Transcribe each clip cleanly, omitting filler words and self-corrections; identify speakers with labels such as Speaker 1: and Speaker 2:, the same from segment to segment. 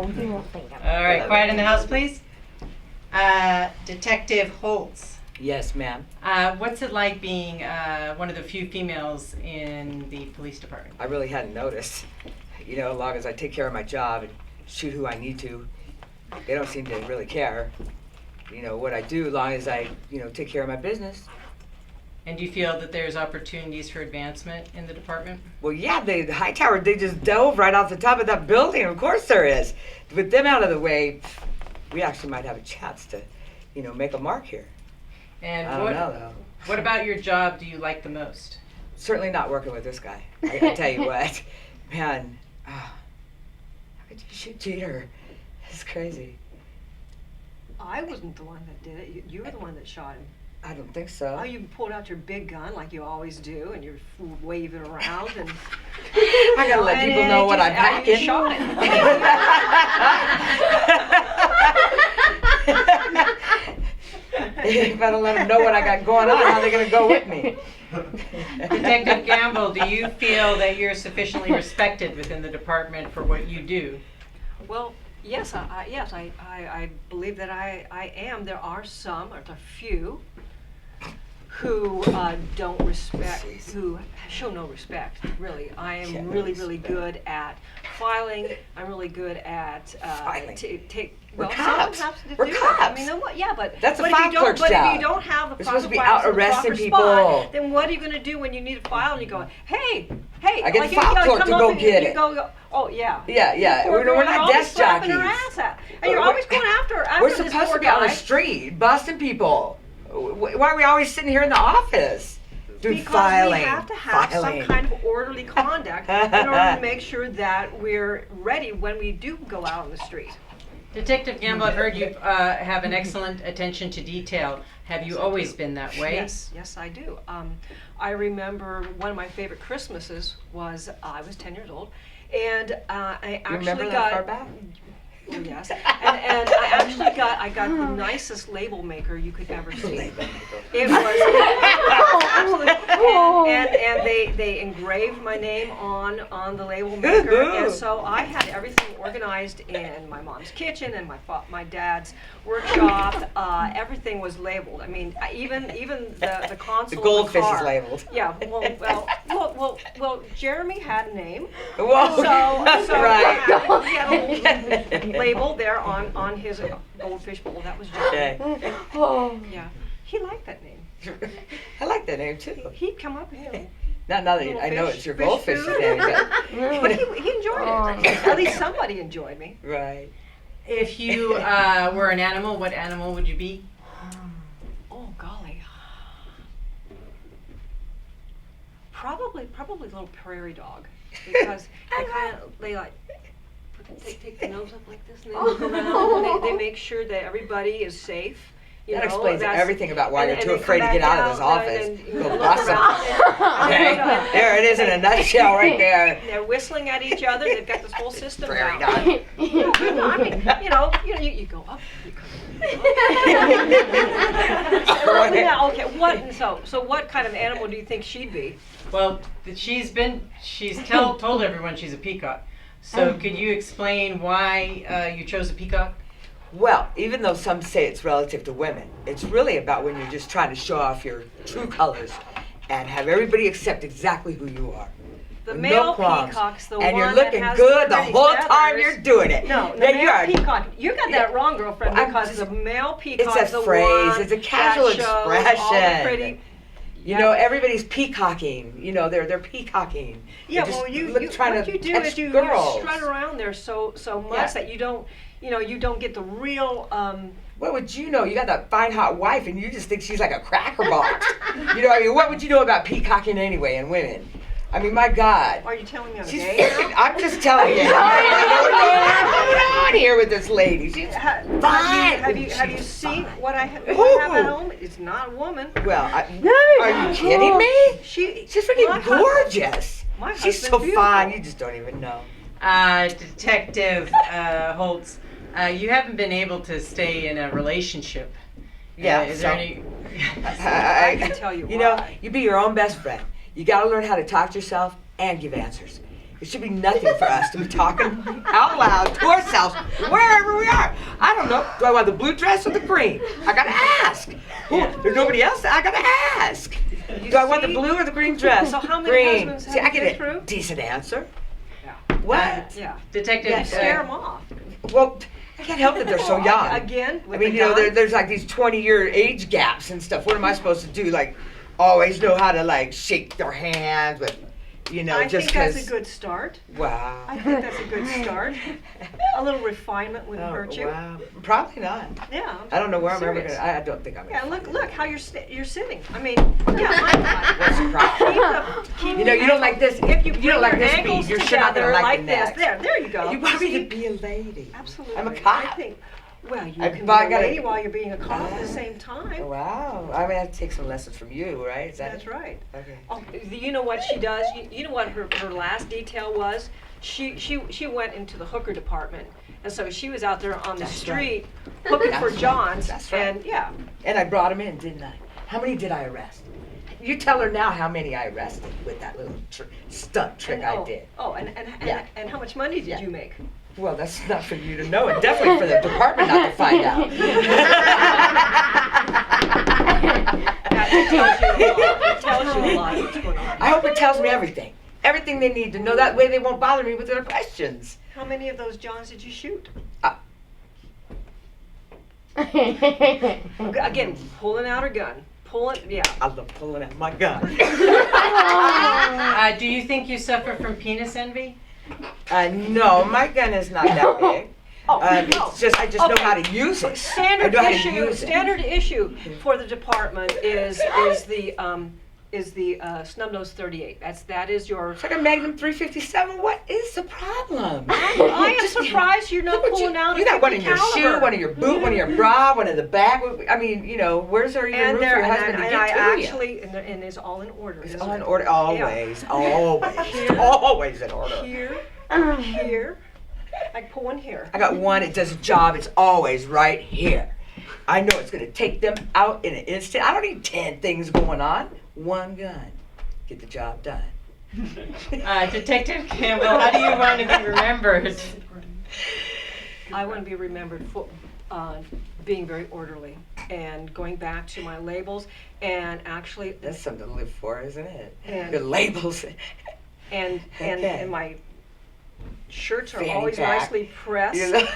Speaker 1: All right, quiet in the house, please. Detective Holtz.
Speaker 2: Yes, ma'am.
Speaker 1: What's it like being one of the few females in the police department?
Speaker 2: I really hadn't noticed. You know, as long as I take care of my job and shoot who I need to, they don't seem to really care. You know, what I do, as long as I, take care of my business.
Speaker 1: And do you feel that there's opportunities for advancement in the department?
Speaker 2: Well, yeah, the Hightower, they just dove right off the top of that building. Of course there is. With them out of the way, we actually might have a chance to, make a mark here.
Speaker 1: And
Speaker 2: I don't know, though.
Speaker 1: What about your job do you like the most?
Speaker 2: Certainly not working with this guy. I tell you what, man, how could you shoot Jeter? It's crazy.
Speaker 3: I wasn't the one that did it. You were the one that shot him.
Speaker 2: I don't think so.
Speaker 3: Oh, you pulled out your big gun like you always do, and you're waving around, and
Speaker 2: I gotta let people know what I'm packing.
Speaker 3: You shot him.
Speaker 2: If I don't let them know what I got going on, how are they gonna go with me?
Speaker 1: Detective Gamble, do you feel that you're sufficiently respected within the department for what you do?
Speaker 3: Well, yes, I believe that I am. There are some, or a few, who don't respect, who show no respect, really. I am really good at filing. I'm really good at
Speaker 2: Filing. We're
Speaker 3: well,
Speaker 2: cops.
Speaker 3: someone has to
Speaker 2: We're
Speaker 3: do
Speaker 2: cops.
Speaker 3: it. I mean, yeah, but
Speaker 2: That's a
Speaker 3: but
Speaker 2: file
Speaker 3: if you don't,
Speaker 2: clerk's
Speaker 3: but
Speaker 2: job.
Speaker 3: if you don't have the
Speaker 2: We're supposed to be
Speaker 3: proper
Speaker 2: out
Speaker 3: files in the
Speaker 2: arresting
Speaker 3: proper
Speaker 2: people.
Speaker 3: spot, then what are you going to do when you need a file and you go, hey,
Speaker 2: I get
Speaker 3: like
Speaker 2: the file
Speaker 3: you
Speaker 2: clerk
Speaker 3: come
Speaker 2: to
Speaker 3: up
Speaker 2: go
Speaker 3: and
Speaker 2: get
Speaker 3: you
Speaker 2: it.
Speaker 3: Go, oh yeah.
Speaker 2: Yeah.
Speaker 3: Poor
Speaker 2: We're
Speaker 3: girl, you're
Speaker 2: not
Speaker 3: always
Speaker 2: desk
Speaker 3: slapping
Speaker 2: jockeys.
Speaker 3: her ass at, and you're
Speaker 2: We're-
Speaker 3: always going after
Speaker 2: We're
Speaker 3: this
Speaker 2: supposed
Speaker 3: poor
Speaker 2: to be on the
Speaker 3: guy.
Speaker 2: street, busting people. Why are we always sitting here in the office?
Speaker 3: Because
Speaker 2: filing.
Speaker 3: we have to have
Speaker 2: filing.
Speaker 3: some kind of orderly conduct in order to make sure that we're ready when we do go out on the street.
Speaker 1: Detective Gamble, I've heard you have an excellent attention to detail. Have you always been that way?
Speaker 3: Yes, I do. I remember one of my favorite Christmases was I was 10 years old, and I
Speaker 2: You
Speaker 3: actually
Speaker 2: remember
Speaker 3: got.
Speaker 2: that far back?
Speaker 3: Oh, yes, and I actually got the nicest label maker you could ever see. It was absolutely, and they engraved my name on the label maker, and so I had everything organized in my mom's kitchen and my dad's workshop. Everything was labeled. I mean, even the console.
Speaker 2: The goldfish
Speaker 3: of the car.
Speaker 2: is labeled.
Speaker 3: Yeah. Well. Jeremy had a name.
Speaker 2: Whoa.
Speaker 3: So
Speaker 2: Right.
Speaker 3: he had a little label there on his goldfish bowl. That was Jeremy.
Speaker 2: Okay.
Speaker 3: Yeah. He liked that name.
Speaker 2: I like that name too.
Speaker 3: He'd come up and
Speaker 2: Not now that I know
Speaker 3: fish-
Speaker 2: it's your
Speaker 3: fish
Speaker 2: goldfish's
Speaker 3: food.
Speaker 2: name.
Speaker 3: but he enjoyed it. At least somebody enjoyed me.
Speaker 2: Right.
Speaker 1: If you were an animal, what animal would you be?
Speaker 3: Oh golly. Probably a little prairie dog, because they like take the nose up like this and they look around and they make sure that everybody is safe.
Speaker 2: That explains
Speaker 3: that's-
Speaker 2: everything about why
Speaker 3: and-
Speaker 2: you're
Speaker 3: and
Speaker 2: too
Speaker 3: they
Speaker 2: afraid to
Speaker 3: come
Speaker 2: get
Speaker 3: back
Speaker 2: out of this
Speaker 3: down
Speaker 2: office.
Speaker 3: and
Speaker 2: Go
Speaker 3: look
Speaker 2: bust them.
Speaker 3: around
Speaker 2: Okay,
Speaker 3: and-
Speaker 2: there it is in a nutshell right there.
Speaker 3: They're whistling at each other. They've got this whole system
Speaker 2: Prairie
Speaker 3: down.
Speaker 2: dog.
Speaker 3: I mean, you go up, you come yeah, okay. So what kind of animal do you think she'd be?
Speaker 1: Well, she's told everyone she's a peacock. So could you explain why you chose a peacock?
Speaker 2: Well, even though some say it's relative to women, it's really about when you're just trying to show off your true colors and have everybody accept exactly who you are.
Speaker 3: The
Speaker 2: With
Speaker 3: male
Speaker 2: no qualms.
Speaker 3: peacock's the
Speaker 2: and
Speaker 3: one
Speaker 2: you're looking
Speaker 3: that has
Speaker 2: good the
Speaker 3: pretty
Speaker 2: whole time
Speaker 3: feathers.
Speaker 2: you're doing it.
Speaker 3: No, the
Speaker 2: Then you
Speaker 3: male
Speaker 2: are-
Speaker 3: peacock. You got that wrong, girlfriend.
Speaker 2: Well, I'm
Speaker 3: Because
Speaker 2: just-
Speaker 3: the male peacock
Speaker 2: It's
Speaker 3: is
Speaker 2: a
Speaker 3: the
Speaker 2: phrase.
Speaker 3: one
Speaker 2: It's a casual
Speaker 3: that shows all the
Speaker 2: expression.
Speaker 3: pretty.
Speaker 2: You know, everybody's peacocking. You know, they're peacocking.
Speaker 3: Yeah,
Speaker 2: They're
Speaker 3: well,
Speaker 2: just trying
Speaker 3: what
Speaker 2: to
Speaker 3: you do
Speaker 2: catch
Speaker 3: is you
Speaker 2: girls.
Speaker 3: strut around there so much
Speaker 2: Yeah.
Speaker 3: that you don't get the real.
Speaker 2: What would you know? You got that fine hot wife, and you just think she's like a cracker box. You know, what I mean, what would you know about peacocking anyway and women? I mean, my God.
Speaker 3: Are you telling me I'm
Speaker 2: She's
Speaker 3: gay?
Speaker 2: freaking, I'm just telling you. What's going on here with this lady? She's fine.
Speaker 3: Have you
Speaker 2: She's
Speaker 3: seen
Speaker 2: fine.
Speaker 3: what I have at home? It's not a woman.
Speaker 2: Well, are you kidding me? She's
Speaker 3: my
Speaker 2: freaking
Speaker 3: husband-
Speaker 2: gorgeous.
Speaker 3: my
Speaker 2: She's so
Speaker 3: husband's beautiful.
Speaker 2: fine. You just don't even know.
Speaker 1: Detective Holtz, you haven't been able to stay in a relationship.
Speaker 2: Yeah,
Speaker 1: Is there
Speaker 2: so-
Speaker 1: any?
Speaker 3: I can tell you
Speaker 2: You know,
Speaker 3: why.
Speaker 2: you be your own best friend. You got to learn how to talk to yourself and give answers. It should be nothing for us to be talking out loud to ourselves wherever we are. I don't know. Do I want the blue dress or the green? I gotta ask. There's nobody else. I gotta ask. Do I want the blue or the green dress?
Speaker 3: So how many
Speaker 2: green.
Speaker 3: husbands have
Speaker 2: See, I
Speaker 3: you
Speaker 2: get
Speaker 3: been
Speaker 2: a
Speaker 3: through?
Speaker 2: decent answer.
Speaker 3: Yeah.
Speaker 2: What?
Speaker 3: Yeah.
Speaker 1: Detective,
Speaker 2: Yes.
Speaker 3: Scare them off.
Speaker 2: Well, I can't help that they're so young.
Speaker 3: Again,
Speaker 2: I
Speaker 3: with
Speaker 2: mean,
Speaker 3: the
Speaker 2: you know,
Speaker 3: gun?
Speaker 2: there's like these 20-year age gaps and stuff. What am I supposed to do? Like, always know how to like shake their hands with, you know,
Speaker 3: I
Speaker 2: just
Speaker 3: think that's
Speaker 2: because.
Speaker 3: a good start.
Speaker 2: Wow.
Speaker 3: I think that's a good start. A little refinement wouldn't hurt you.
Speaker 2: Wow. Probably not.
Speaker 3: Yeah.
Speaker 2: I don't know where I'm ever
Speaker 3: serious.
Speaker 2: gonna. I don't think I'm
Speaker 3: Yeah,
Speaker 2: gonna.
Speaker 3: look how you're sitting. I mean, yeah, my
Speaker 2: What's the problem?
Speaker 3: God. Keep
Speaker 2: You know, you don't like this.
Speaker 3: If you
Speaker 2: don't like
Speaker 3: your
Speaker 2: this
Speaker 3: ankles
Speaker 2: beat, you're sure not gonna
Speaker 3: together
Speaker 2: like
Speaker 3: like
Speaker 2: the
Speaker 3: this,
Speaker 2: next.
Speaker 3: there you go.
Speaker 2: You want me
Speaker 3: See?
Speaker 2: to be a lady.
Speaker 3: Absolutely.
Speaker 2: I'm a cop.
Speaker 3: I think, well, you
Speaker 2: I-
Speaker 3: can
Speaker 2: but I
Speaker 3: be a
Speaker 2: gotta-
Speaker 3: lady while you're being a cop at the same time.
Speaker 2: Wow. I mean, I have to take some lessons from you, right? Is that
Speaker 3: That's
Speaker 2: it?
Speaker 3: right.
Speaker 2: Okay.
Speaker 3: Oh, you know what she does? You know what her last detail was? She went into the hooker department, and so she was out there on the
Speaker 2: That's
Speaker 3: street hooking for
Speaker 2: That's right.
Speaker 3: Johns.
Speaker 2: That's right.
Speaker 3: And yeah,
Speaker 2: And I brought him in, didn't I? How many did I arrest? You tell her now how many I arrested with that little stunt trick
Speaker 3: and,
Speaker 2: I did.
Speaker 3: And and how much money did
Speaker 2: Yeah.
Speaker 3: you make?
Speaker 2: Well, that's not for you to know, and definitely for the department not to find out.
Speaker 3: That tells you a lot of what's going on.
Speaker 2: I hope it tells me everything. Everything they need to know. That way they won't bother me with their questions.
Speaker 3: How many of those Johns did you shoot? Again, pulling out her gun. Yeah.
Speaker 2: I love pulling out my gun.
Speaker 1: do you think you suffer from penis envy?
Speaker 2: No, my gun is not that big.
Speaker 3: Oh, no.
Speaker 2: It's just I just know
Speaker 3: Okay.
Speaker 2: how to use it. I
Speaker 3: Standard
Speaker 2: know how to
Speaker 3: issue.
Speaker 2: use it.
Speaker 3: Standard issue for the department is the Snub-Nose 38. That is your.
Speaker 2: It's like a Magnum 357. What is the problem?
Speaker 3: I am surprised you're not
Speaker 2: Look what
Speaker 3: pulling out.
Speaker 2: You
Speaker 3: a
Speaker 2: got one in
Speaker 3: 50
Speaker 2: your
Speaker 3: caliber.
Speaker 2: shoe, one in your boot, one in your bra, one in the bag. I mean, you know, where's there even room for your husband to
Speaker 3: and
Speaker 2: get
Speaker 3: I
Speaker 2: to you?
Speaker 3: actually and it's all in order.
Speaker 2: It's
Speaker 3: isn't
Speaker 2: all in
Speaker 3: it?
Speaker 2: order. Always, always,
Speaker 3: Here.
Speaker 2: always in order.
Speaker 3: Here, here. I pull one here.
Speaker 2: I got one. It does a job. It's always right here. I know it's going to take them out in an instant. I don't need 10 things going on. One gun. Get the job done.
Speaker 1: Detective Campbell, how do you want to be remembered?
Speaker 3: I want to be remembered for being very orderly and going back to my labels and actually
Speaker 2: That's something to live for, isn't it?
Speaker 3: And-
Speaker 2: Your labels.
Speaker 3: and
Speaker 2: Okay.
Speaker 3: my shirts are
Speaker 2: Fanny
Speaker 3: always
Speaker 2: pack.
Speaker 3: nicely pressed.
Speaker 2: You know?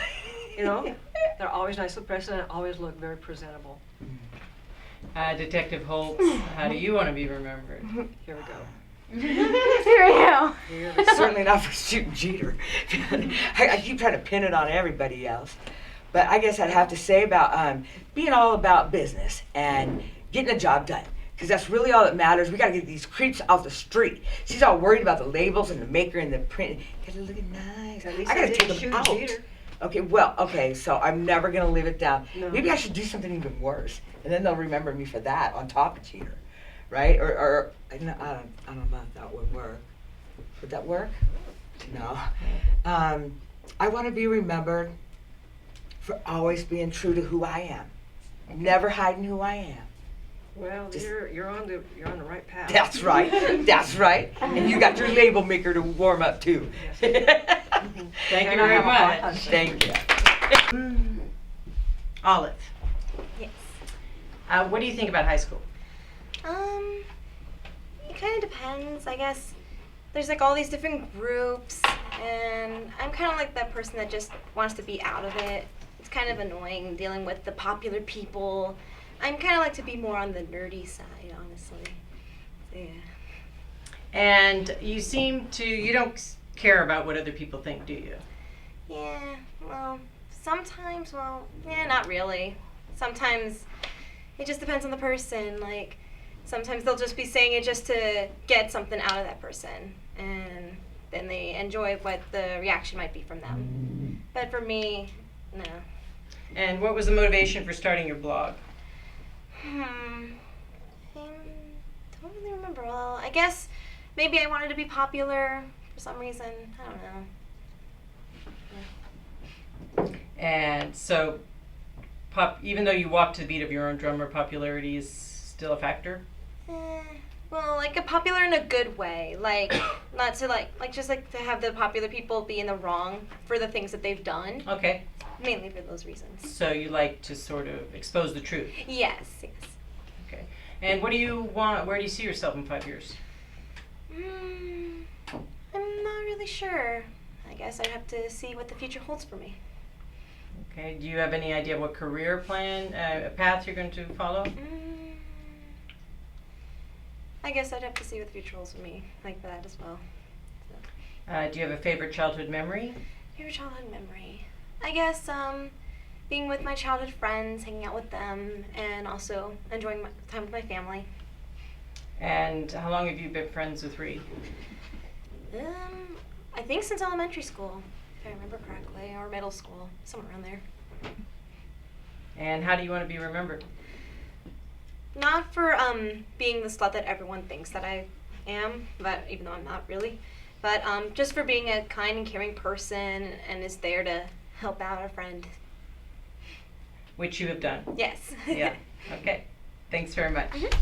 Speaker 3: You know, they're always nicely pressed and I always look very presentable.
Speaker 1: Detective Holtz, how do you want to be remembered?
Speaker 3: Here we go.
Speaker 4: Here we go.
Speaker 2: It's certainly not for shooting Jeter. I keep trying to pin it on everybody else. But I guess I'd have to say about being all about business and getting the job done. Because that's really all that matters. We got to get these creeps off the street. She's all worried about the labels and the maker and the print. Gotta look nice.
Speaker 3: At least
Speaker 2: I
Speaker 3: I
Speaker 2: gotta
Speaker 3: didn't
Speaker 2: take them
Speaker 3: shoot
Speaker 2: out.
Speaker 3: Jeter.
Speaker 2: Okay, so I'm never gonna live it down.
Speaker 3: No.
Speaker 2: Maybe I should do something even worse, and then they'll remember me for that on top of Cheater, right? Or I don't know if that would work. Would that work? No. I want to be remembered for always being true to who I am, never hiding who I am.
Speaker 3: Well,
Speaker 2: Just-
Speaker 3: you're on the right path.
Speaker 2: That's right. That's right. And you got your label maker to warm up too.
Speaker 1: Thank you
Speaker 3: And I
Speaker 1: very
Speaker 3: have a hot
Speaker 1: much.
Speaker 3: husband.
Speaker 2: Thank you.
Speaker 1: Olive,
Speaker 4: Yes.
Speaker 1: what do you think about high school?
Speaker 4: It kind of depends, I guess. There's like all these different groups, and I'm kind of like that person that just wants to be out of it. It's kind of annoying dealing with the popular people. I'm kind of like to be more on the nerdy side, honestly. So, yeah.
Speaker 1: And you don't care about what other people think, do you?
Speaker 4: Yeah, well, sometimes, yeah, not really. Sometimes it just depends on the person. Like, sometimes they'll just be saying it just to get something out of that person, and then they enjoy what the reaction might be from them. But for me, no.
Speaker 1: And what was the motivation for starting your blog?
Speaker 4: I don't really remember. Well, I guess maybe I wanted to be popular for some reason. I don't know.
Speaker 1: And so, even though you walk to the beat of your own drum, popularity is still a factor?
Speaker 4: Well, Well, like a popular in a good way, like not to just like to have the popular people be in the wrong for the things that they've done,
Speaker 1: Okay.
Speaker 4: mainly for those reasons.
Speaker 1: So you like to sort of expose the truth.
Speaker 4: Yes, yes.
Speaker 1: Okay. And what do you want? Where do you see yourself in 5 years?
Speaker 4: I'm not really sure. I guess I'd have to see what the future holds for me.
Speaker 1: Okay. Do you have any idea what career plan, path you're going to follow?
Speaker 4: I guess I'd have to see what the future holds for me, like that as well.
Speaker 1: Do you have a favorite childhood memory?
Speaker 4: Favorite childhood memory? I guess being with my childhood friends, hanging out with them, and also enjoying my time with my family.
Speaker 1: And how long have you been friends with Reed?
Speaker 4: I think since elementary school, if I remember correctly, or middle school, somewhere around there.
Speaker 1: And how do you want to be remembered?
Speaker 4: Not for being the slut that everyone thinks that I am, but even though I'm not really, but just for being a kind and caring person and is there to help out a friend.
Speaker 1: Which you have done.
Speaker 4: Yes.
Speaker 1: Yeah. Okay. Thanks very much.